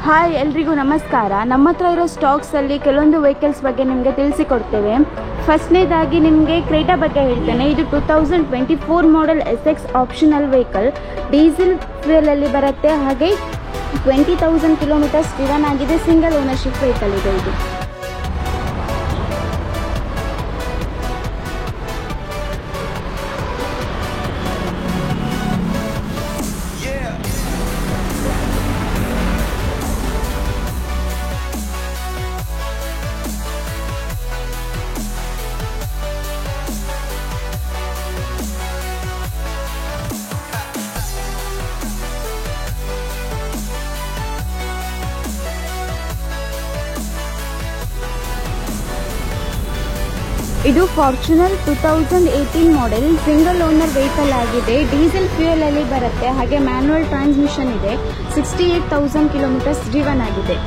Hi ಎಲ್ರಿಗೂ ನಮಸ್ಕಾರ. ನಮ್ಮ ಹತ್ರ ಇರೋ ಸ್ಟಾಕ್ಸಲ್ಲಿ ಕೆಲವೊಂದು ವೆಹಿಕಲ್ಸ್ ಬಗ್ಗೆ ನಿಮಗೆ ತಿಳಿಸಿಕೊಡ್ತೇವೆ. ಫಸ್ಟ್ನೇದಾಗಿ ನಿಮಗೆ ಕ್ರೇಟಾ ಬಗ್ಗೆ ಹೇಳ್ತೇನೆ. ಇದು 2024 model SX optional vehicle, diesel ಫ್ಯೂಯಲಲ್ಲಿ ಬರುತ್ತೆ. ಹಾಗೆ 20,000 ಕಿಲೋಮೀಟರ್ಸ್ ಡ್ರಿವನ್ ಆಗಿದೆ. ಸಿಂಗಲ್ ಓನರ್ಶಿಪ್ ವೆಹಿಕಲ್ ಇದೆ ಇದು. ಇದು Fortuner 2018 model single owner vehicle ಆಗಿದೆ. ಡೀಸೆಲ್ ಫ್ಯೂಯಲ್ ಅಲ್ಲಿ ಬರುತ್ತೆ. ಹಾಗೆ ಮ್ಯಾನ್ಯುವಲ್ ಟ್ರಾನ್ಸ್ಮಿಷನ್ ಇದೆ. 68,000 ಕಿಲೋಮೀಟರ್ಸ್ ಡ್ರಿವನ್ ಆಗಿದೆ.